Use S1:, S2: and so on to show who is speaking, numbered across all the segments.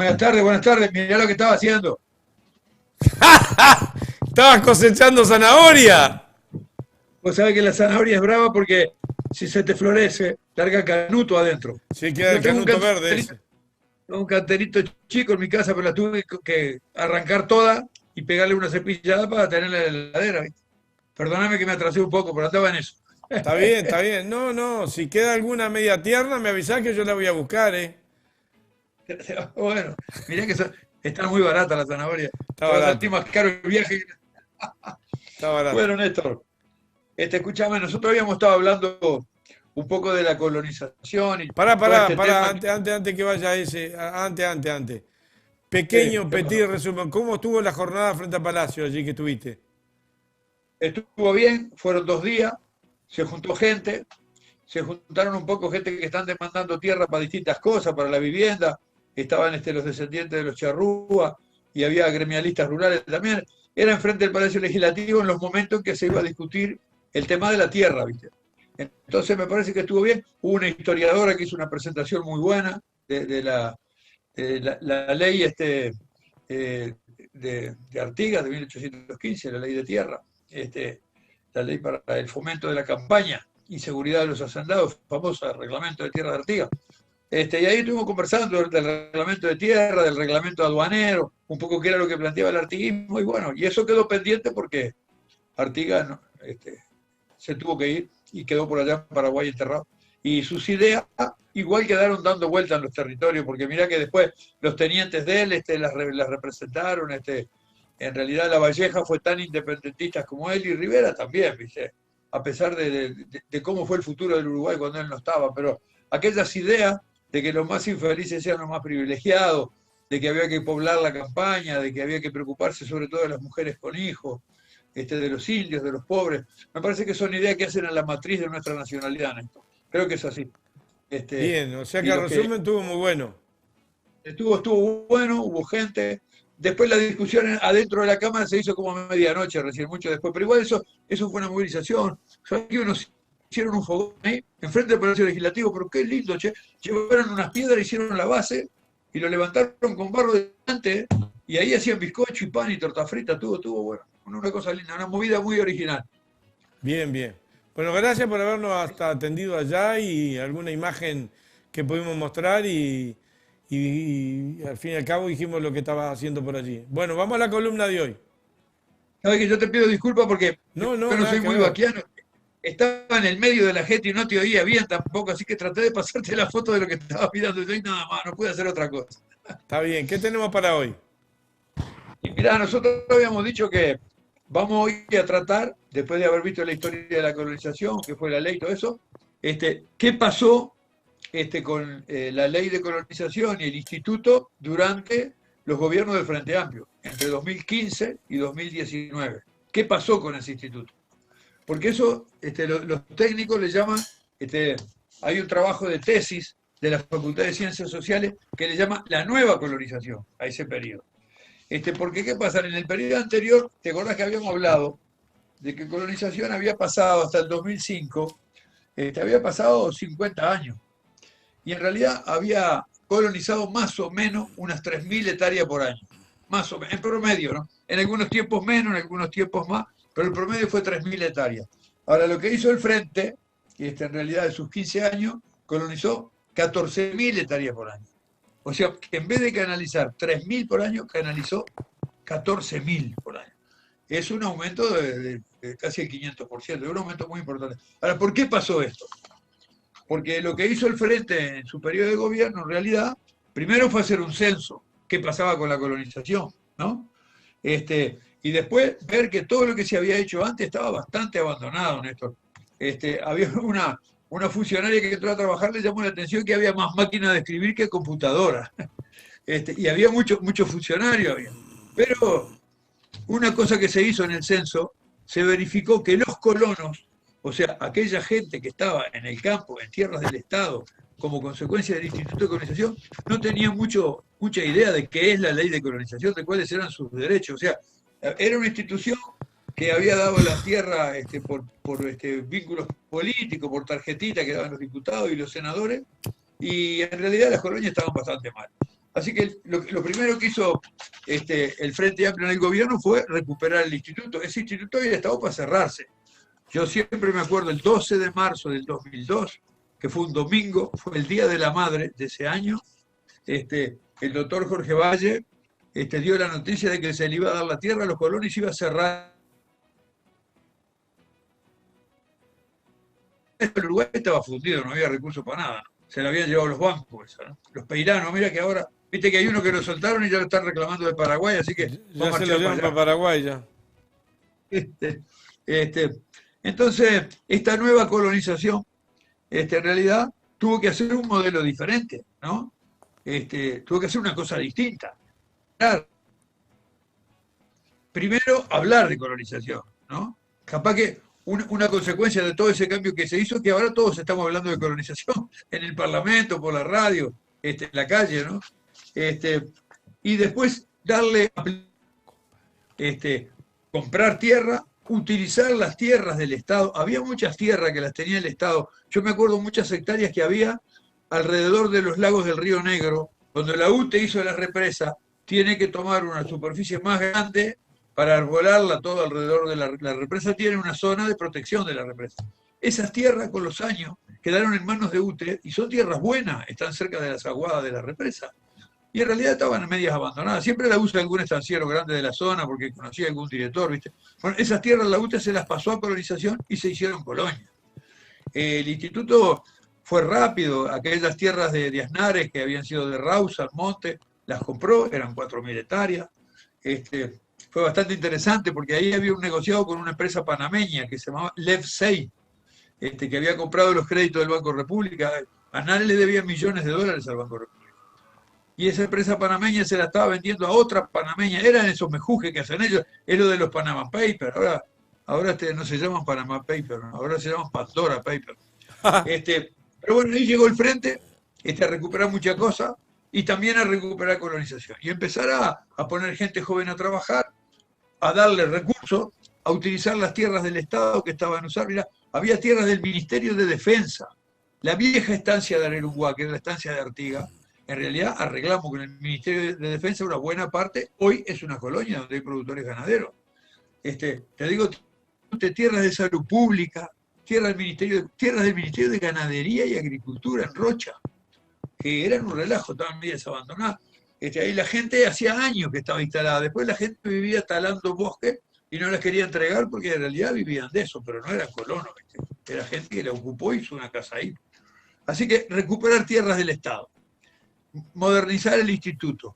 S1: Buenas tardes, mirá lo que estaba haciendo.
S2: ¿Estabas cosechando zanahoria?
S1: Vos sabés que la zanahoria es brava porque si se te florece, larga canuto adentro.
S2: Sí, queda
S1: Yo
S2: el canuto verde ese.
S1: tengo un canterito chico en mi casa, pero la tuve que arrancar toda y pegarle una cepillada para tenerla en la heladera, ¿viste? Perdóname que me atrasé un poco, pero andaba en eso.
S2: Está bien, está bien. No, no, si queda alguna media tierna, me avisás que yo la voy a buscar, ¿eh?
S1: Bueno, mirá que está muy barata la zanahoria.
S2: Está
S1: Te va a salir
S2: barato,
S1: más caro el viaje.
S2: está barato.
S1: Bueno, Néstor, escúchame, nosotros habíamos estado hablando un poco de la colonización y
S2: Pará,
S1: todo
S2: pará,
S1: este
S2: pará,
S1: tema.
S2: antes que vaya ese, antes.
S1: Sí,
S2: Pequeño,
S1: ¿qué
S2: petit
S1: pasó?
S2: resumen. ¿Cómo estuvo la jornada frente a Palacio allí que estuviste?
S1: Estuvo bien, fueron 2 días, se juntó gente, se juntaron un poco gente que están demandando tierra para distintas cosas, para la vivienda, estaban los descendientes de los charrúas y había gremialistas rurales también. Era enfrente del Palacio Legislativo en los momentos en que se iba a discutir el tema de la tierra, ¿viste? Entonces me parece que estuvo bien. Hubo una historiadora que hizo una presentación muy buena de la ley de Artigas de 1815, la ley de tierra, la ley para el fomento de la campaña y seguridad de los hacendados, famosa reglamento de tierra de Artigas. Y ahí estuvimos conversando del reglamento de tierra, del reglamento aduanero, un poco qué era lo que planteaba el artiguismo, y bueno, y eso quedó pendiente porque Artigas no, se tuvo que ir y quedó por allá en Paraguay enterrado. Y sus ideas igual quedaron dando vueltas en los territorios, porque mirá que después los tenientes de él las representaron, en realidad La Valleja fue tan independentista como él y Rivera también, ¿viste? A pesar de cómo fue el futuro del Uruguay cuando él no estaba, pero aquellas ideas de que los más infelices sean los más privilegiados, de que había que poblar la campaña, de que había que preocuparse sobre todo de las mujeres con hijos, de los indios, de los pobres, me parece que son ideas que hacen a la matriz de nuestra nacionalidad, Néstor. Creo que es así. Este,
S2: Bien, o sea que
S1: y
S2: el
S1: los que
S2: resumen estuvo muy bueno.
S1: estuvo bueno, hubo gente. Después la discusión adentro de la Cámara se hizo como a medianoche, recién mucho después. Pero igual eso fue una movilización. Aquí unos hicieron un fogón ahí, enfrente del Palacio Legislativo, pero qué lindo, che. Llevaron unas piedras, hicieron la base y lo levantaron con barro delante, y ahí hacían bizcocho y pan y torta frita, estuvo bueno. Una cosa linda, una movida muy original.
S2: Bien, bien. Bueno, gracias por habernos hasta atendido allá y alguna imagen que pudimos mostrar y al fin y al cabo dijimos lo que estaba haciendo por allí. Bueno, vamos a la columna de hoy.
S1: Sabes que yo te pido disculpas porque yo
S2: No, no,
S1: no
S2: nada
S1: soy
S2: que
S1: muy
S2: ver.
S1: vaquiano. Estaba en el medio de la gente y no te oía bien tampoco, así que traté de pasarte la foto de lo que estaba mirando yo y nada más, no pude hacer otra cosa.
S2: Está bien, ¿qué tenemos para hoy?
S1: Y mirá, nosotros habíamos dicho que vamos hoy a tratar, después de haber visto la historia de la colonización, que fue la ley y todo eso, qué pasó con la ley de colonización y el instituto durante los gobiernos del Frente Amplio, entre 2015 y 2019. ¿Qué pasó con ese instituto? Porque eso los técnicos le llaman, hay un trabajo de tesis de la Facultad de Ciencias Sociales que le llama la nueva colonización a ese periodo. Porque, ¿qué pasa? En el periodo anterior, ¿te acordás que habíamos hablado de que colonización había pasado hasta el 2005? Había pasado 50 años. Y en realidad había colonizado más o menos unas 3.000 hectáreas por año. Más o menos, en promedio, ¿no? En algunos tiempos menos, en algunos tiempos más, pero el promedio fue 3.000 hectáreas. Ahora, lo que hizo el Frente, en realidad de sus 15 años, colonizó 14.000 hectáreas por año. O sea, que en vez de canalizar 3.000 por año, canalizó 14.000 por año. Es un aumento de casi el 500%, es un aumento muy importante. Ahora, ¿por qué pasó esto? Porque lo que hizo el Frente en su periodo de gobierno, en realidad, primero fue hacer un censo, qué pasaba con la colonización, ¿no? Y después ver que todo lo que se había hecho antes estaba bastante abandonado, Néstor. Había una funcionaria que entró a trabajar, le llamó la atención que había más máquinas de escribir que computadoras. Y había muchos funcionarios. Pero una cosa que se hizo en el censo, se verificó que los colonos, o sea, aquella gente que estaba en el campo, en tierras del Estado, como consecuencia del Instituto de Colonización, no tenían mucha idea de qué es la ley de colonización, de cuáles eran sus derechos. O sea, era una institución que había dado la tierra por vínculos políticos, por tarjetita que daban los diputados y los senadores, y en realidad las colonias estaban bastante mal. Así que lo primero que hizo el Frente Amplio en el gobierno fue recuperar el instituto. Ese instituto había estado para cerrarse. Yo siempre me acuerdo el 12 de marzo del 2002, que fue un domingo, fue el Día de la Madre de ese año. El doctor Jorge Valle dio la noticia de que se le iba a dar la tierra a los colonos y se iba a cerrar. El Uruguay estaba fundido, no había recursos para nada. Se lo habían llevado los bancos, ¿no? Los peiranos. Mira que ahora, viste que hay uno que lo soltaron y ya lo están reclamando de Paraguay, así que
S2: ya se lo llevan para Paraguay ya.
S1: Entonces, esta nueva colonización, en realidad, tuvo que hacer un modelo diferente, ¿no? Tuvo que hacer una cosa distinta. Primero, hablar de colonización, ¿no? Capaz que una consecuencia de todo ese cambio que se hizo es que ahora todos estamos hablando de colonización en el Parlamento, por la radio, en la calle, ¿no? Y después darle, comprar tierra, utilizar las tierras del Estado. Había muchas tierras que las tenía el Estado. Yo me acuerdo muchas hectáreas que había alrededor de los lagos del Río Negro. Cuando la UTE hizo la represa, tiene que tomar una superficie más grande para arbolarla todo alrededor de la represa. Tiene una zona de protección de la represa. Esas tierras con los años quedaron en manos de UTE y son tierras buenas, están cerca de las aguadas de la represa. Y en realidad estaban medias abandonadas. Siempre la usa algún estanciero grande de la zona porque conocía algún director, ¿viste? Bueno, esas tierras la UTE se las pasó a colonización y se hicieron colonias. El instituto fue rápido, aquellas tierras de Aznares que habían sido de Rausa, Monte, las compró, eran 4.000 hectáreas. Fue bastante interesante porque ahí había un negociado con una empresa panameña que se llamaba Levsei, que había comprado los créditos del Banco República. Aznares le debía millones de dólares al Banco República. Y esa empresa panameña se la estaba vendiendo a otra panameña. Eran esos mejujes que hacen ellos. Es lo de los Panama Papers. Ahora no se llaman Panama Papers, ¿no? Ahora se llaman Pandora Papers. Pero bueno, ahí llegó el Frente a recuperar muchas cosas y también a recuperar colonización. Y empezar a poner gente joven a trabajar, a darle recursos, a utilizar las tierras del Estado que estaban usadas. Mirá, había tierras del Ministerio de Defensa. La vieja estancia de Arerunguá, que era la estancia de Artigas, en realidad arreglamos con el Ministerio de Defensa una buena parte. Hoy es una colonia donde hay productores ganaderos. Te digo, tierras de salud pública, tierras del Ministerio de Ganadería y Agricultura en Rocha, que eran un relajo, estaban medias abandonadas. Ahí la gente hacía años que estaba instalada. Después la gente vivía talando bosques y no las quería entregar porque en realidad vivían de eso, pero no eran colonos. Era gente que la ocupó y hizo una casa ahí. Así que recuperar tierras del Estado, modernizar el instituto,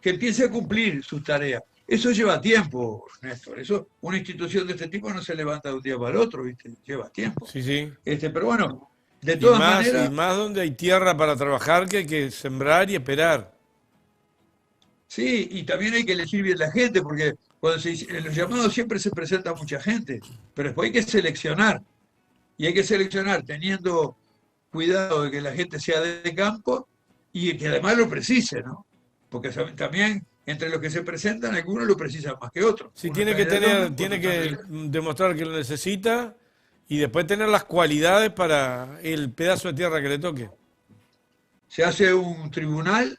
S1: que empiece a cumplir sus tareas. Eso lleva tiempo, Néstor. Una institución de este tipo no se levanta de un día para el otro, ¿viste? Lleva tiempo.
S2: Sí, sí.
S1: Pero bueno, de todas maneras...
S2: Y más donde hay tierra para trabajar que hay que sembrar y esperar.
S1: Sí, y también hay que elegir bien la gente, porque en los llamados siempre se presenta mucha gente, pero después hay que seleccionar. Y hay que seleccionar teniendo cuidado de que la gente sea de campo y que además lo precise, ¿no? Porque también entre los que se presentan, algunos lo precisan más que otros.
S2: Sí, tiene que demostrar que lo necesita y después tener las cualidades para el pedazo de tierra que le toque.
S1: Se hace un tribunal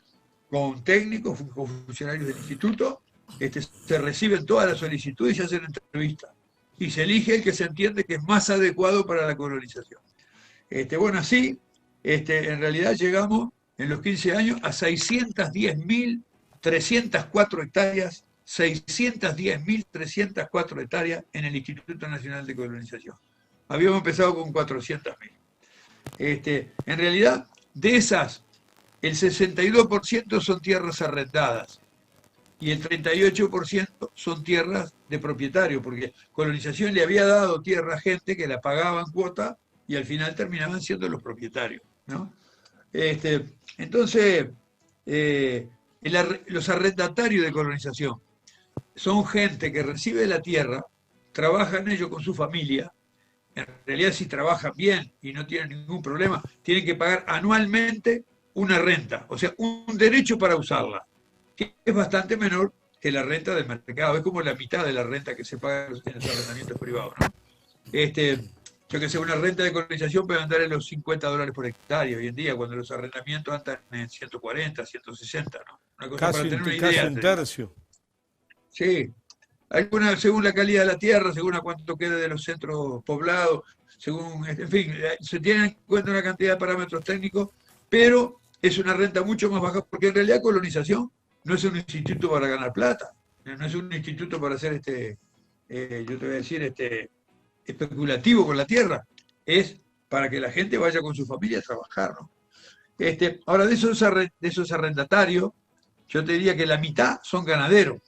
S1: con técnicos, con funcionarios del instituto, se reciben todas las solicitudes y se hacen entrevistas. Y se elige el que se entiende que es más adecuado para la colonización. Bueno, así, en realidad llegamos en los 15 años a 610.304 hectáreas, 610.304 hectáreas en el Instituto Nacional de Colonización. Habíamos empezado con 400.000. En realidad, de esas, el 62% son tierras arrendadas y el 38% son tierras de propietario, porque colonización le había dado tierra a gente que la pagaban cuota y al final terminaban siendo los propietarios, ¿no? Entonces, los arrendatarios de colonización son gente que recibe la tierra, trabajan ellos con su familia. En realidad, si trabajan bien y no tienen ningún problema, tienen que pagar anualmente una renta, o sea, un derecho para usarla, que es bastante menor que la renta del mercado. Es como la mitad de la renta que se paga en los arrendamientos privados, ¿no? yo que sé, una renta de colonización puede andar en los $50 por hectárea hoy en día, cuando los arrendamientos andan en 140, 160, ¿no? Una cosa para tener una
S2: Casi
S1: idea,
S2: un
S1: te digo.
S2: tercio.
S1: Sí, según la calidad de la tierra, según a cuánto quede de los centros poblados, según, en fin, se tienen en cuenta una cantidad de parámetros técnicos, pero es una renta mucho más baja, porque en realidad colonización no es un instituto para ganar plata, no es un instituto para hacer yo te voy a decir, especulativo con la tierra, es para que la gente vaya con su familia a trabajar, ¿no? Ahora, de esos arrendatarios, yo te diría que la mitad son ganaderos,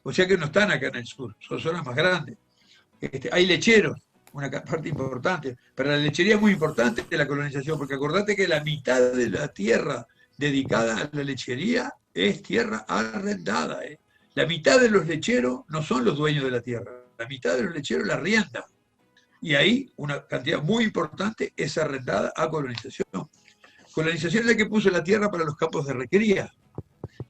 S1: o sea que no están acá en el sur, son zonas más grandes. Hay lecheros, una parte importante. Para la lechería es muy importante la colonización, porque acordate que la mitad de la tierra dedicada a la lechería es tierra arrendada. La mitad de los lecheros no son los dueños de la tierra, la mitad de los lecheros la arriendan. Y ahí una cantidad muy importante es arrendada a colonización. Colonización es la que puso la tierra para los campos de recría,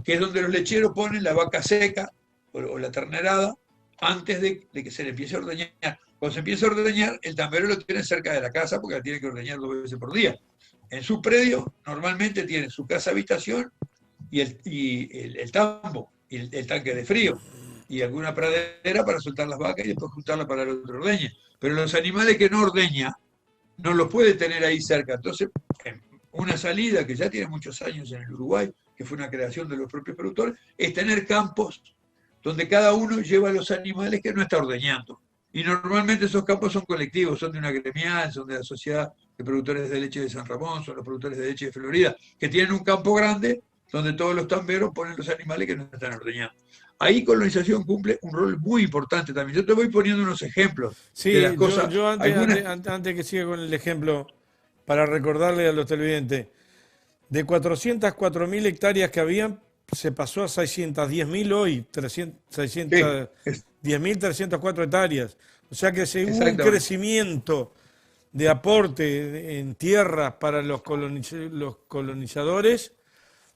S1: que es donde los lecheros ponen la vaca seca o la ternerada antes de que se le empiece a ordeñar. Cuando se empieza a ordeñar, el tambero lo tiene cerca de la casa porque la tiene que ordeñar 2 veces por día. En su predio normalmente tiene su casa habitación y el tambo, y el tanque de frío, y alguna pradera para soltar las vacas y después juntarlas para el otro ordeñe. Pero los animales que no ordeña, no los puede tener ahí cerca. Entonces, una salida que ya tiene muchos años en el Uruguay, que fue una creación de los propios productores, es tener campos donde cada uno lleva los animales que no está ordeñando. Y normalmente esos campos son colectivos, son de una gremial, son de la Sociedad de Productores de Leche de San Ramón, son los productores de leche de Florida, que tienen un campo grande donde todos los tamberos ponen los animales que no están ordeñando. Ahí colonización cumple un rol muy importante también. Yo te voy poniendo unos ejemplos de las
S2: Sí,
S1: cosas.
S2: yo
S1: Algunas,
S2: antes que siga con el ejemplo, para recordarle a los televidentes, de 404.000 hectáreas que habían, se pasó a 610.000 hoy,
S1: sí,
S2: 610.304 hectáreas. O sea que se hubo un
S1: exactamente.
S2: crecimiento de aporte en tierras para los colonizadores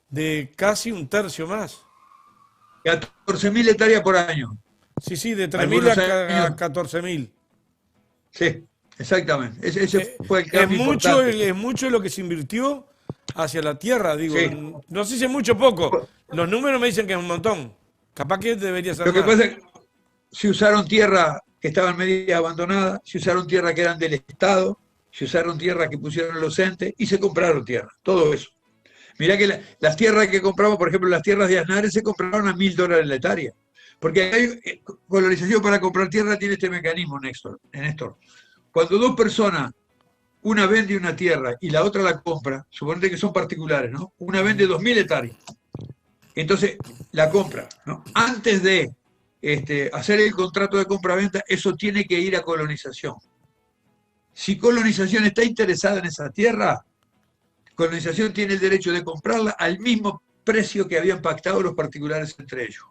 S2: de casi un tercio más.
S1: 14.000 hectáreas por año.
S2: Sí, sí, de 3.000
S1: Algunos
S2: a
S1: años,
S2: 14.000.
S1: sí, exactamente. Ese
S2: Eh,
S1: fue el
S2: es
S1: cambio
S2: mucho,
S1: importante.
S2: es mucho lo que se invirtió hacia la tierra, digo,
S1: Sí.
S2: no sé si es mucho o poco. Los números me dicen que es un montón. Capaz que debería ser
S1: Lo que
S2: más.
S1: pasa es que se usaron tierra que estaban medio abandonada, se usaron tierra que eran del Estado, se usaron tierra que pusieron los entes y se compraron tierra. Todo eso. Mirá que las tierras que compramos, por ejemplo, las tierras de Aznares se compraron a $1.000 la hectárea. Porque hay colonización para comprar tierra tiene este mecanismo, Néstor. Cuando dos personas, una vende una tierra y la otra la compra, suponete que son particulares, ¿no? Una vende 2.000 hectáreas. Entonces, la compra, ¿no? Antes de hacer el contrato de compra-venta, eso tiene que ir a colonización. Si colonización está interesada en esa tierra, colonización tiene el derecho de comprarla al mismo precio que habían pactado los particulares entre ellos.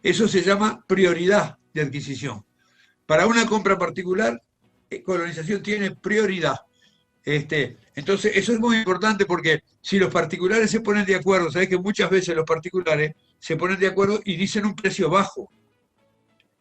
S1: Eso se llama prioridad de adquisición. Para una compra particular, colonización tiene prioridad. Entonces, eso es muy importante porque si los particulares se ponen de acuerdo, sabés que muchas veces los particulares se ponen de acuerdo y dicen un precio bajo,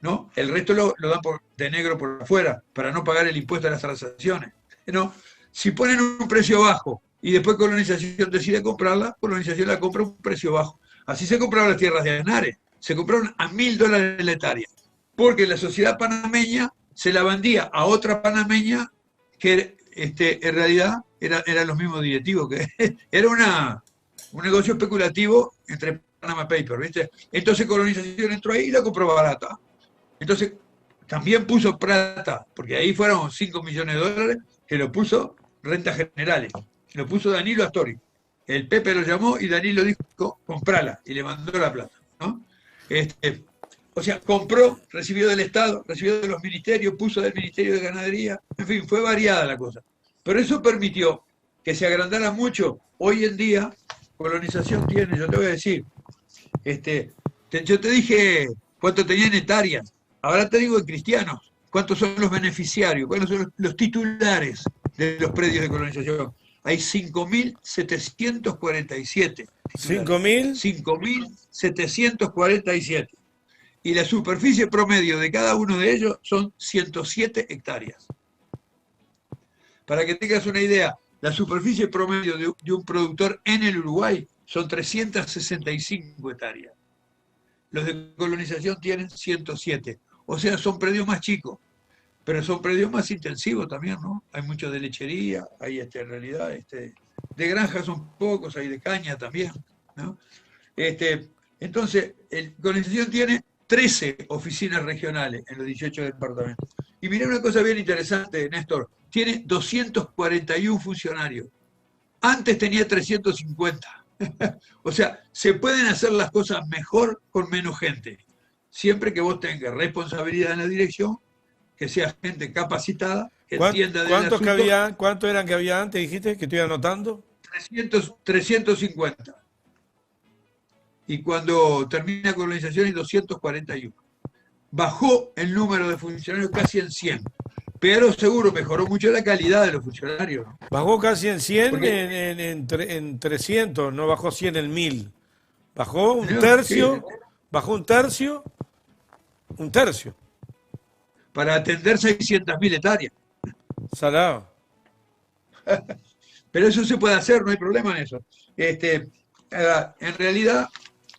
S1: ¿no? El resto lo dan de negro por afuera para no pagar el impuesto a las transacciones, ¿no? Si ponen un precio bajo y después colonización decide comprarla, colonización la compra a un precio bajo. Así se compraron las tierras de Aznares, se compraron a $1.000 la hectárea, porque la sociedad panameña se la vendía a otra panameña que en realidad eran los mismos directivos, que era un negocio especulativo entre Panama Papers, ¿viste? Entonces colonización entró ahí y la compró barata. Entonces también puso plata, porque ahí fueron $5 millones que lo puso Rentas Generales, lo puso Danilo Astori. El Pepe lo llamó y Danilo dijo, comprala, y le mandó la plata, ¿no? O sea, compró, recibió del Estado, recibió de los ministerios, puso del Ministerio de Ganadería, en fin, fue variada la cosa. Pero eso permitió que se agrandara mucho. Hoy en día, colonización tiene, yo te voy a decir, yo te dije cuánto tenían hectáreas, ahora te digo en cristianos, cuántos son los beneficiarios, cuántos son los titulares de los predios de colonización. Hay 5.747 titulares.
S2: 5.000.
S1: 5.747. Y la superficie promedio de cada uno de ellos son 107 hectáreas. Para que tengas una idea, la superficie promedio de un productor en el Uruguay son 365 hectáreas. Los de colonización tienen 107. O sea, son predios más chicos, pero son predios más intensivos también, ¿no? Hay mucho de lechería, hay en realidad, de granja son pocos, hay de caña también, ¿no? Entonces, colonización tiene 13 oficinas regionales en los 18 departamentos. Y mirá una cosa bien interesante, Néstor, tiene 241 funcionarios. Antes tenía 350. O sea, se pueden hacer las cosas mejor con menos gente. Siempre que vos tengas responsabilidad en la dirección, que sea gente capacitada, que entienda del
S2: ¿Cuántos que
S1: asunto.
S2: había, cuántos eran que había antes, dijiste, que estoy anotando?
S1: 350. Y cuando termina colonización hay 241. Bajó el número de funcionarios casi en 100. Pero seguro mejoró mucho la calidad de los funcionarios, ¿no?
S2: Bajó casi en 100
S1: Porque,
S2: en 300, no bajó 100 en 1000. Bajó un
S1: ¿no? Sí,
S2: tercio, bajó un tercio.
S1: para atender 600.000 hectáreas.
S2: Salado.
S1: Pero eso se puede hacer, no hay problema en eso. En realidad,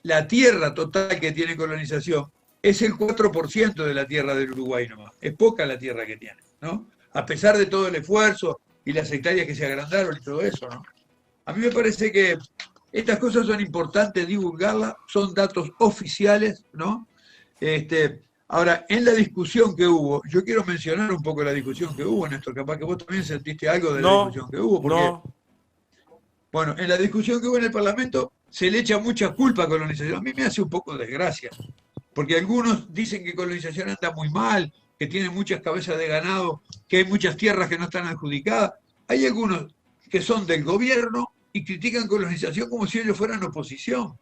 S1: la tierra total que tiene colonización es el 4% de la tierra del Uruguay nomás. Es poca la tierra que tiene, ¿no? A pesar de todo el esfuerzo y las hectáreas que se agrandaron y todo eso, ¿no? A mí me parece que estas cosas son importantes divulgarlas, son datos oficiales, ¿no? Ahora, en la discusión que hubo, yo quiero mencionar un poco la discusión que hubo, Néstor, capaz que vos también sentiste algo de la
S2: No,
S1: discusión que hubo, porque,
S2: no.
S1: bueno, en la discusión que hubo en el Parlamento se le echa mucha culpa a colonización. A mí me hace un poco de desgracia, porque algunos dicen que colonización anda muy mal, que tiene muchas cabezas de ganado, que hay muchas tierras que no están adjudicadas. Hay algunos que son del gobierno y critican colonización como si ellos fueran oposición.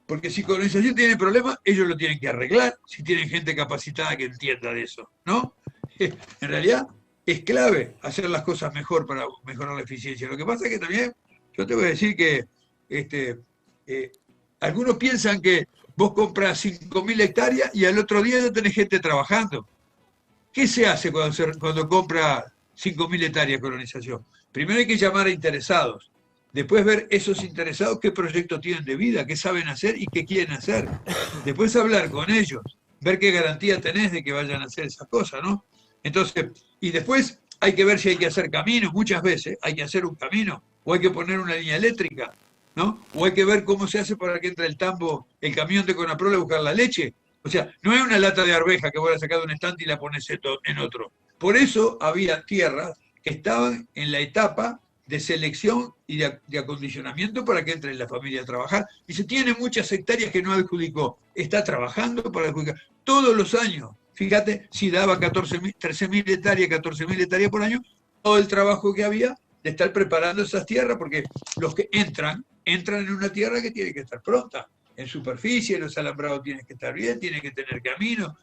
S1: Porque si colonización tiene problemas, ellos lo tienen que arreglar, si tienen gente capacitada que entienda de eso, ¿no? En realidad es clave hacer las cosas mejor para mejorar la eficiencia. Lo que pasa es que también, yo te voy a decir que algunos piensan que vos compras 5.000 hectáreas y al otro día ya tenés gente trabajando. ¿Qué se hace cuando compra 5.000 hectáreas de colonización? Primero hay que llamar a interesados. Después ver esos interesados qué proyecto tienen de vida, qué saben hacer y qué quieren hacer. Después hablar con ellos, ver qué garantía tenés de que vayan a hacer esas cosas, ¿no? Entonces, y después hay que ver si hay que hacer caminos, muchas veces hay que hacer un camino, o hay que poner una línea eléctrica, ¿no? O hay que ver cómo se hace para que entre el tambo, el camión de Conaprol a buscar la leche. O sea, no es una lata de arveja que voy a sacar de un estante y la pones en otro. Por eso había tierras que estaban en la etapa de selección y de acondicionamiento para que entre la familia a trabajar. Y se tiene muchas hectáreas que no adjudicó. Está trabajando para adjudicar todos los años. Fíjate, si daba 13.000 hectáreas, 14.000 hectáreas por año, todo el trabajo que había de estar preparando esas tierras, porque los que entran en una tierra que tiene que estar pronta. En superficie, los alambrados tienen que estar bien, tienen que tener camino,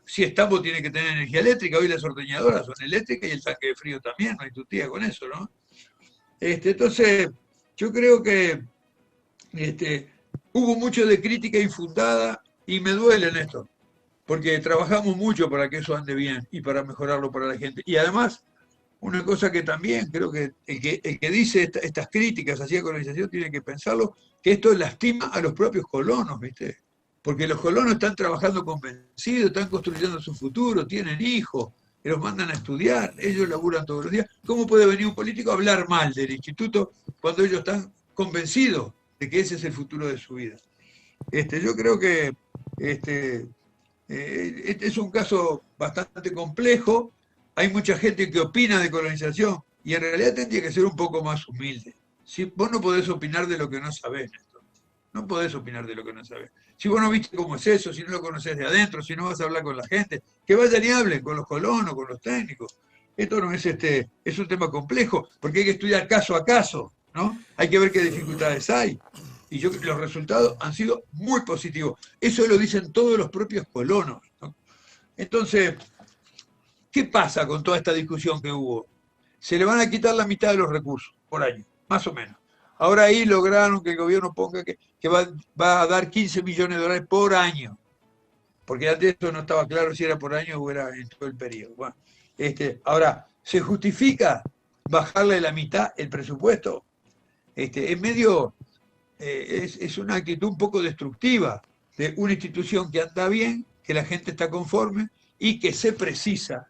S1: si es tambo tiene que tener energía eléctrica. Hoy las ordeñadoras son eléctricas y el tanque de frío también, no hay tutía con eso, ¿no? Entonces, yo creo que hubo mucho de crítica infundada y me duele en esto, porque trabajamos mucho para que eso ande bien y para mejorarlo para la gente. Y además, una cosa que también creo que el que dice estas críticas hacia la colonización tiene que pensarlo, que esto lastima a los propios colonos, ¿viste? Porque los colonos están trabajando convencidos, están construyendo su futuro, tienen hijos, los mandan a estudiar, ellos laburan todos los días. ¿Cómo puede venir un político a hablar mal del instituto cuando ellos están convencidos de que ese es el futuro de su vida? Yo creo que este es un caso bastante complejo. Hay mucha gente que opina de colonización y en realidad tendría que ser un poco más humilde. Si vos no podés opinar de lo que no sabés, Néstor. No podés opinar de lo que no sabés. Si vos no viste cómo es eso, si no lo conocés de adentro, si no vas a hablar con la gente, que vayan y hablen con los colonos, con los técnicos. Esto no es es un tema complejo, porque hay que estudiar caso a caso, ¿no? Hay que ver qué dificultades hay. Y los resultados han sido muy positivos. Eso lo dicen todos los propios colonos, ¿no? Entonces, ¿qué pasa con toda esta discusión que hubo? Se le van a quitar la mitad de los recursos por año, más o menos. Ahora ahí lograron que el gobierno ponga que va a dar 15 millones de dólares por año, porque antes esto no estaba claro si era por año o era en todo el periodo. Bueno, ahora, ¿se justifica? bajarle la mitad el presupuesto. Es medio, es una actitud un poco destructiva de una institución que anda bien, que la gente está conforme y que se precisa,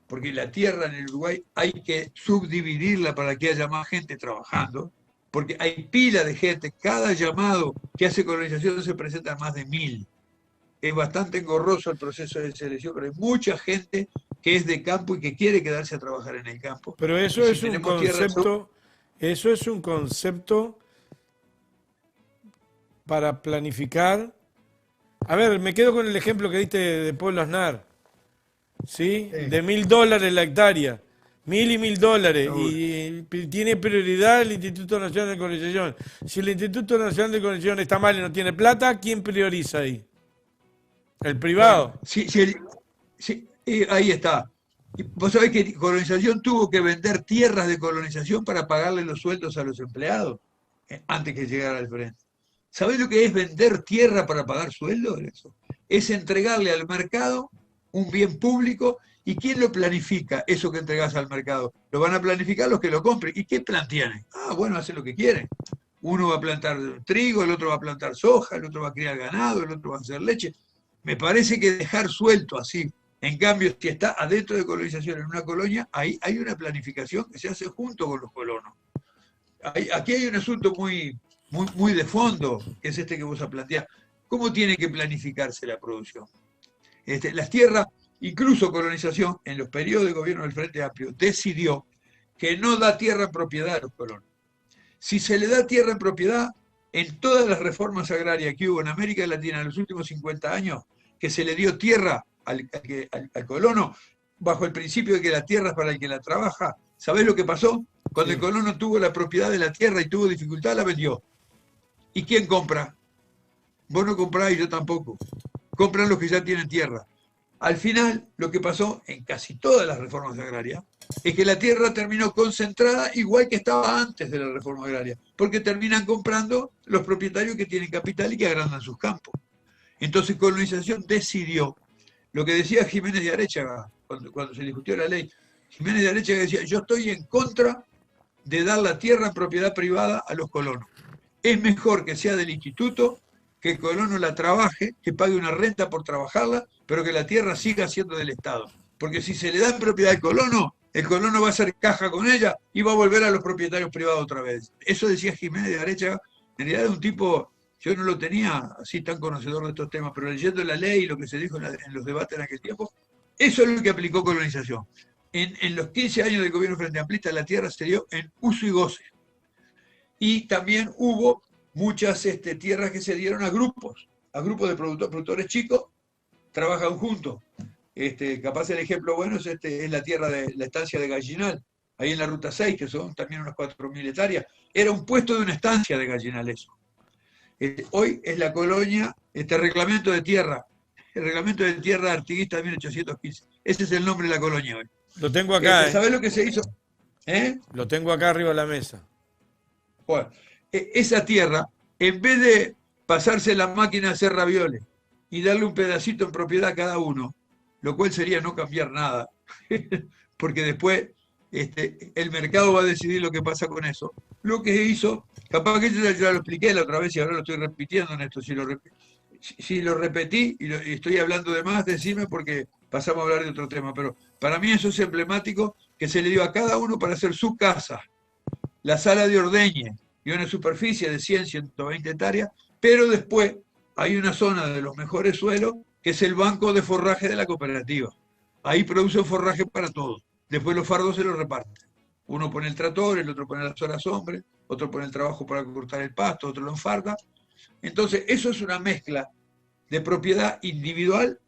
S1: porque la tierra en el Uruguay hay que subdividirla para que haya más gente trabajando, porque hay pila de gente, cada llamado que hace colonización se presentan más de 1000. Es bastante engorroso el proceso de selección, pero hay mucha gente que es de campo y que quiere quedarse a trabajar en el campo.
S2: Pero
S1: Y si tenemos tierra,
S2: eso es un concepto para planificar. A ver, me quedo con el ejemplo que diste de Pueblo Aznar, ¿sí?
S1: sí,
S2: De $1000 la hectárea, $1000 y $1000,
S1: seguro.
S2: y tiene prioridad el Instituto Nacional de Colonización. Si el Instituto Nacional de Colonización está mal y no tiene plata, ¿quién prioriza ahí? ¿El
S1: Bueno,
S2: privado?
S1: ahí está. Y vos sabés que colonización tuvo que vender tierras de colonización para pagarle los sueldos a los empleados antes que llegara al frente. ¿Sabés lo que es vender tierra para pagar sueldos? Eso es entregarle al mercado un bien público. ¿Y quién lo planifica, eso que entregás al mercado? Lo van a planificar los que lo compren. ¿Y qué plan tienen? Ah, bueno, hacen lo que quieren. Uno va a plantar trigo, el otro va a plantar soja, el otro va a criar ganado, el otro va a hacer leche. Me parece que dejar suelto así. En cambio, si está adentro de colonización en una colonia, ahí hay una planificación que se hace junto con los colonos. Aquí hay un asunto muy de fondo, que es este que vos planteás. ¿Cómo tiene que planificarse la producción? Las tierras, incluso colonización, en los periodos de gobierno del Frente Amplio, decidió que no da tierra en propiedad a los colonos. Si se le da tierra en propiedad, en todas las reformas agrarias que hubo en América Latina en los últimos 50 años, que se le dio tierra al colono, bajo el principio de que la tierra es para el que la trabaja, ¿sabés lo que pasó? Cuando el
S2: Sí.
S1: colono tuvo la propiedad de la tierra y tuvo dificultad, la vendió. ¿Y quién compra? Vos no comprás y yo tampoco. Compran los que ya tienen tierra. Al final, lo que pasó en casi todas las reformas agrarias es que la tierra terminó concentrada igual que estaba antes de la reforma agraria, porque terminan comprando los propietarios que tienen capital y que agrandan sus campos. Entonces, colonización decidió lo que decía Jiménez de Aréchaga cuando se discutió la ley. Jiménez de Aréchaga decía: yo estoy en contra de dar la tierra en propiedad privada a los colonos. Es mejor que sea del instituto, que el colono la trabaje, que pague una renta por trabajarla, pero que la tierra siga siendo del Estado. Porque si se le da en propiedad al colono, el colono va a hacer caja con ella y va a volver a los propietarios privados otra vez. Eso decía Jiménez de Arecha. En realidad es un tipo, yo no lo tenía así tan conocedor de estos temas, pero leyendo la ley y lo que se dijo en los debates en aquel tiempo, eso es lo que aplicó colonización. En los 15 años del gobierno frente amplista, la tierra se dio en uso y goce. Y también hubo muchas tierras que se dieron a grupos de productores chicos, trabajan juntos. Capaz el ejemplo bueno es la tierra de la estancia de Gallinal, ahí en la Ruta 6, que son también unas 4.000 hectáreas. Era un puesto de una estancia de Gallinal eso. Hoy es la colonia, reglamento de tierra, el reglamento de tierra artiguista de 1815. Ese es el nombre de la colonia hoy.
S2: Lo tengo acá,
S1: ¿Sabés lo que se hizo?
S2: Lo tengo acá arriba de la mesa.
S1: Bueno, esa tierra, en vez de pasarse la máquina a hacer ravioles y darle un pedacito en propiedad a cada uno, lo cual sería no cambiar nada, porque después el mercado va a decidir lo que pasa con eso. Lo que hizo, capaz que yo ya lo expliqué la otra vez y ahora lo estoy repitiendo en esto, si lo repetí y estoy hablando de más, decime, porque pasamos a hablar de otro tema, pero para mí eso es emblemático, que se le dio a cada uno para hacer su casa, la sala de ordeñe y una superficie de 100, 120 hectáreas, pero después hay una zona de los mejores suelos que es el banco de forraje de la cooperativa. Ahí produce forraje para todos. Después los fardos se los reparten. Uno pone el tractor, el otro pone las horas hombre, otro pone el trabajo para cortar el pasto, otro lo enfarda. Entonces, eso es una mezcla de propiedad individual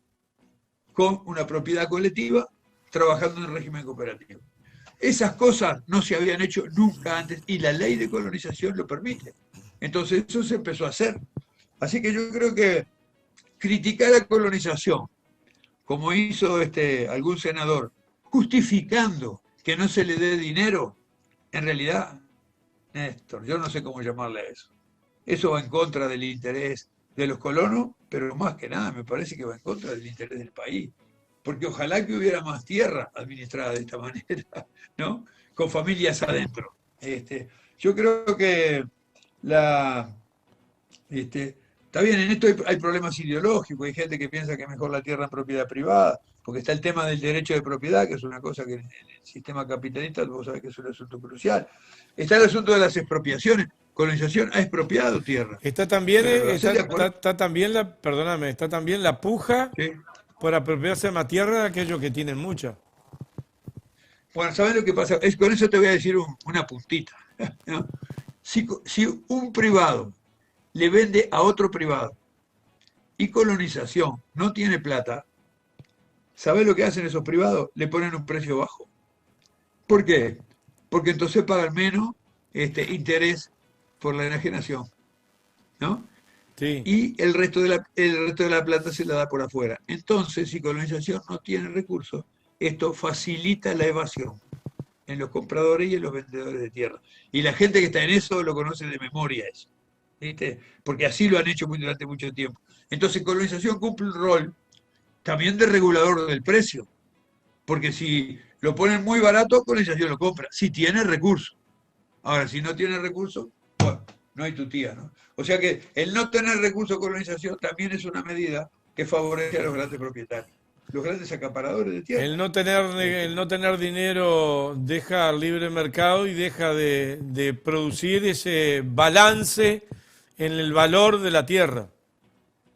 S1: con una propiedad colectiva trabajando en el régimen cooperativo. Esas cosas no se habían hecho nunca antes y la ley de colonización lo permite. Entonces eso se empezó a hacer. Así que yo creo que criticar la colonización, como hizo algún senador, justificando que no se le dé dinero, en realidad, Néstor, yo no sé cómo llamarle a eso. Eso va en contra del interés de los colonos, pero más que nada me parece que va en contra del interés del país. Porque ojalá que hubiera más tierra administrada de esta manera, ¿no? con familias adentro. Yo creo que la, está bien, en esto hay problemas ideológicos, hay gente que piensa que es mejor la tierra en propiedad privada, porque está el tema del derecho de propiedad, que es una cosa que en el sistema capitalista vos sabés que es un asunto crucial. Está el asunto de las expropiaciones. Colonización ha expropiado tierra.
S2: Está también,
S1: Pero
S2: está también perdóname, está también la puja
S1: ¿sí?
S2: por apropiarse de más tierra de aquellos que tienen mucha.
S1: Bueno, ¿sabes lo que pasa? Con eso te voy a decir una puntita. ¿No? Si un privado le vende a otro privado y colonización no tiene plata, ¿sabes lo que hacen esos privados? Le ponen un precio bajo. ¿Por qué? Porque entonces pagan menos interés por la enajenación, ¿no?
S2: Sí.
S1: Y el resto de la plata se la da por afuera. Entonces, si colonización no tiene recursos, esto facilita la evasión en los compradores y en los vendedores de tierra. Y la gente que está en eso lo conoce de memoria eso, ¿viste? Porque así lo han hecho durante mucho tiempo. Entonces, colonización cumple un rol también de regulador del precio, porque si lo ponen muy barato, colonización lo compra, si tiene recursos. Ahora, si no tiene recursos, bueno, no hay tu tía, ¿no? O sea que el no tener recursos de colonización también es una medida que favorece a los grandes propietarios, los grandes acaparadores de tierra.
S2: El no tener dinero deja el libre mercado y deja de producir ese balance en el valor de la tierra.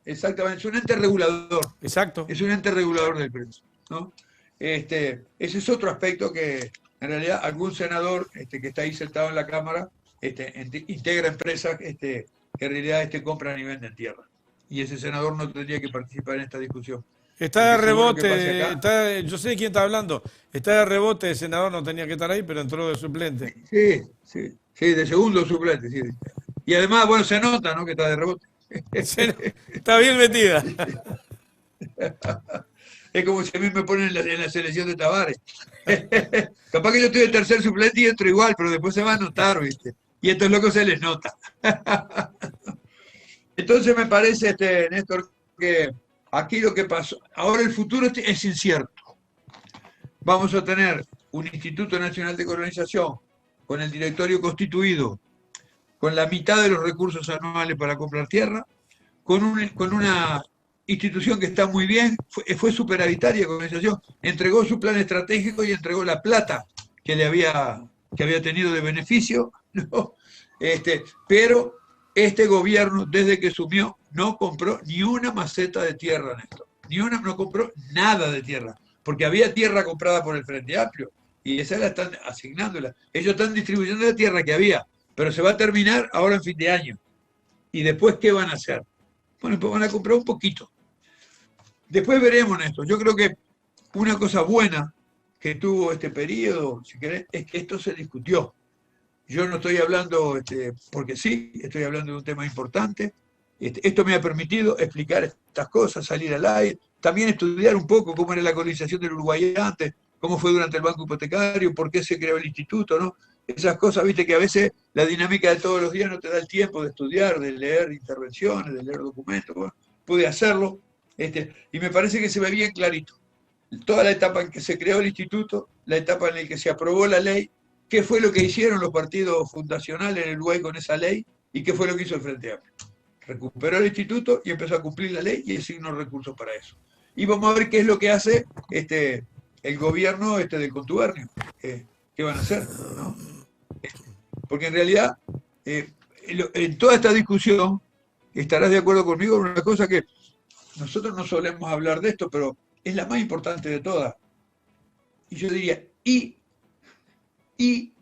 S1: Exactamente, es un ente regulador,
S2: Exacto.
S1: es un ente regulador del precio, ¿no? Ese es otro aspecto que en realidad algún senador que está ahí sentado en la Cámara integra empresas que en realidad compran y venden tierra. Y ese senador no tendría que participar en esta discusión.
S2: Está de
S1: Porque según lo que pase
S2: rebote,
S1: acá,
S2: yo sé de quién está hablando. Está de rebote, el senador no tenía que estar ahí, pero entró de suplente.
S1: sí, sí, sí, de segundo suplente, sí. Y además, bueno, se nota, ¿no? Que está de rebote.
S2: Está bien metida.
S1: Es como si a mí me ponen en la selección de Tavares. Capaz que yo estoy de tercer suplente y entro igual, pero después se va a notar, ¿viste? Y a estos locos se les nota. Entonces me parece, Néstor, que aquí lo que pasó, ahora el futuro es incierto. Vamos a tener un Instituto Nacional de Colonización con el directorio constituido, con la mitad de los recursos anuales para comprar tierra, con una institución que está muy bien, fue superavitaria colonización, entregó su plan estratégico y entregó la plata que había tenido de beneficio, ¿no? Pero este gobierno, desde que sumió, no compró ni una maceta de tierra, Néstor. No compró nada de tierra, porque había tierra comprada por el Frente Amplio, y esa la están asignándola. Ellos están distribuyendo la tierra que había, pero se va a terminar ahora en fin de año. ¿Y después qué van a hacer? Bueno, pues van a comprar un poquito. Después veremos esto. Yo creo que una cosa buena que tuvo este periodo, si querés, es que esto se discutió. Yo no estoy hablando porque sí, estoy hablando de un tema importante. Esto me ha permitido explicar estas cosas, salir al aire, también estudiar un poco cómo era la colonización del Uruguay antes, cómo fue durante el Banco Hipotecario, por qué se creó el instituto, ¿no? Esas cosas, viste, que a veces la dinámica de todos los días no te da el tiempo de estudiar, de leer intervenciones, de leer documentos. Bueno, pude hacerlo, y me parece que se ve bien clarito. Toda la etapa en que se creó el instituto, la etapa en la que se aprobó la ley, qué fue lo que hicieron los partidos fundacionales en el Uruguay con esa ley y qué fue lo que hizo el Frente Amplio. Recuperó el instituto y empezó a cumplir la ley y asignó recursos para eso. Y vamos a ver qué es lo que hace el gobierno del contubernio. ¿Qué van a hacer? ¿No? Porque en realidad, en toda esta discusión, estarás de acuerdo conmigo en una cosa que nosotros no solemos hablar de esto, pero es la más importante de todas. Y yo diría, ¿y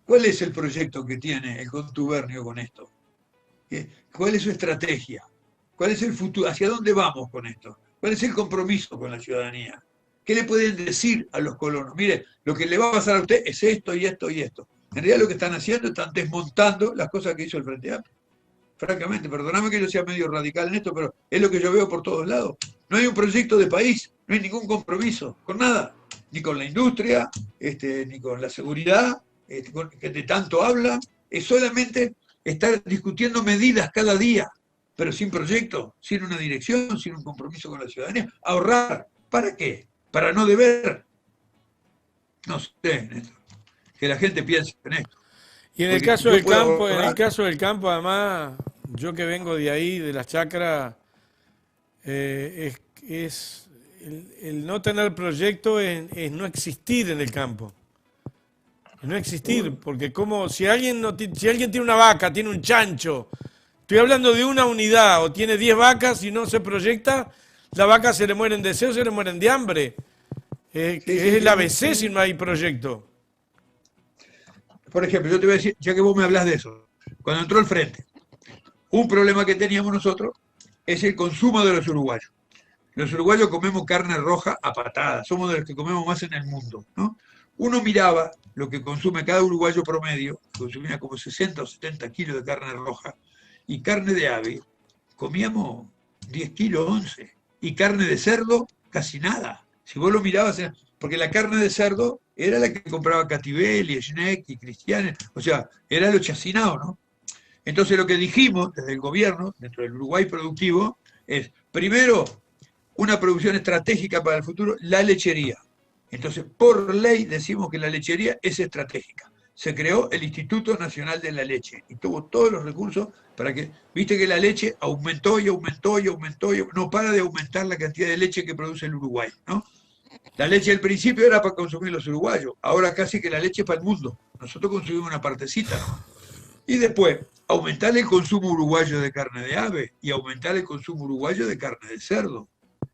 S1: cuál es el proyecto que tiene el contubernio con esto? ¿Cuál es su estrategia? ¿Cuál es el futuro? ¿Hacia dónde vamos con esto? ¿Cuál es el compromiso con la ciudadanía? ¿Qué le pueden decir a los colonos? Mire, lo que le va a pasar a usted es esto y esto y esto. En realidad lo que están haciendo, están desmontando las cosas que hizo el Frente Amplio. Francamente, perdóname que yo sea medio radical en esto, pero es lo que yo veo por todos lados. No hay un proyecto de país, no hay ningún compromiso con nada, ni con la industria, ni con la seguridad, que de tanto hablan. Es solamente estar discutiendo medidas cada día, pero sin proyecto, sin una dirección, sin un compromiso con la ciudadanía. Ahorrar, ¿para qué? Para no deber. No sé, Néstor. que la gente piense en esto.
S2: Y en el
S1: Porque
S2: caso
S1: yo
S2: del
S1: puedo
S2: campo,
S1: ahorrar.
S2: además, yo que vengo de ahí, de las chacras, es el no tener proyecto es no existir en el campo. Es no existir, porque como si alguien no si alguien tiene una vaca, tiene un chancho, estoy hablando de una unidad, o tiene 10 vacas y no se proyecta, la vaca se le mueren de sed o se le mueren de hambre.
S1: Sí,
S2: Es
S1: sí,
S2: el
S1: sí.
S2: ABC si no hay proyecto.
S1: Por ejemplo, yo te voy a decir, ya que vos me hablas de eso, cuando entró el frente, un problema que teníamos nosotros es el consumo de los uruguayos. Los uruguayos comemos carne roja a patadas, somos de los que comemos más en el mundo, ¿no? Uno miraba lo que consume cada uruguayo promedio, consumía como 60 o 70 kilos de carne roja, y carne de ave, comíamos 10 kilos, 11, y carne de cerdo, casi nada. Si vos lo mirabas, porque la carne de cerdo era la que compraba Cativelli, Schneck y Cristiane, o sea, era lo chacinado, ¿no? Entonces lo que dijimos desde el gobierno, dentro del Uruguay productivo, es, primero, una producción estratégica para el futuro, la lechería. Entonces, por ley decimos que la lechería es estratégica. Se creó el Instituto Nacional de la Leche y tuvo todos los recursos para que, viste que la leche aumentó y aumentó y aumentó, y no para de aumentar la cantidad de leche que produce el Uruguay, ¿no? La leche al principio era para consumir los uruguayos, ahora casi que la leche es para el mundo. Nosotros consumimos una partecita nomás. Y después, aumentar el consumo uruguayo de carne de ave y aumentar el consumo uruguayo de carne de cerdo.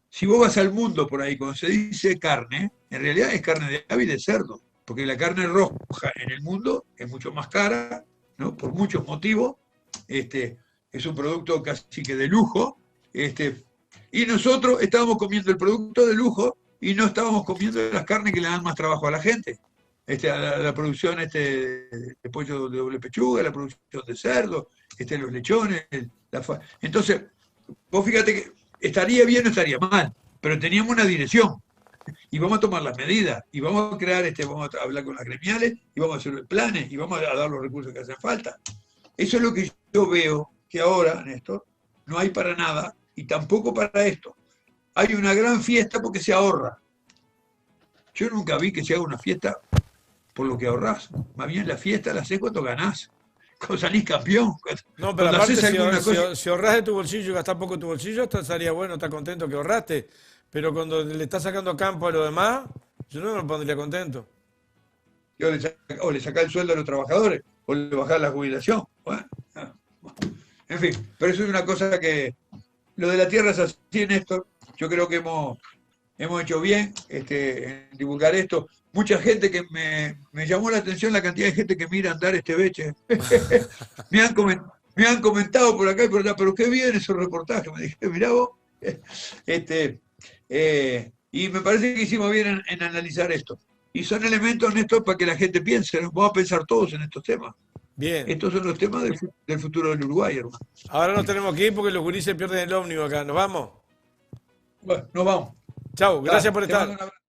S1: Si vos vas al mundo por ahí, cuando se dice carne, en realidad es carne de ave y de cerdo, porque la carne roja en el mundo es mucho más cara, ¿no? Por muchos motivos, es un producto casi que de lujo, y nosotros estábamos comiendo el producto de lujo y no estábamos comiendo las carnes que le dan más trabajo a la gente. La producción de pollo de doble pechuga, la producción de cerdo, los lechones. Entonces, vos fíjate que estaría bien o estaría mal, pero teníamos una dirección y vamos a tomar las medidas y vamos a crear, vamos a hablar con las gremiales y vamos a hacer planes y vamos a dar los recursos que hacen falta. Eso es lo que yo veo que ahora, Néstor, no hay para nada y tampoco para esto. Hay una gran fiesta porque se ahorra. Yo nunca vi que se haga una fiesta por lo que ahorrás. Más bien la fiesta la haces cuando ganás, cuando salís campeón,
S2: No, pero
S1: cuando
S2: aparte,
S1: haces alguna cosa.
S2: si ahorras de tu bolsillo y gastás poco de tu bolsillo, estaría bueno, estás contento que ahorraste. Pero cuando le estás sacando campo a lo demás, yo no me pondría contento.
S1: O le sacás el sueldo a los trabajadores, o le bajás la jubilación. Bueno, en fin, pero eso es una cosa que. Lo de la tierra es así, Néstor. Yo creo que hemos hecho bien en divulgar esto. Mucha gente que me llamó la atención la cantidad de gente que mira andar este beche. Me han comentado por acá y por allá, pero qué bien esos reportajes. Me dije, mirá vos. Y me parece que hicimos bien en analizar esto. Y son elementos, Néstor, para que la gente piense. ¿No? Vamos a pensar todos en estos temas.
S2: Bien.
S1: Estos son los temas del futuro del Uruguay, hermano.
S2: Ahora nos tenemos que ir porque los gurises pierden el ómnibus acá. ¿Nos vamos?
S1: Bueno, nos vamos.
S2: Chau, gracias por
S1: Te mando
S2: estar.
S1: un abrazo.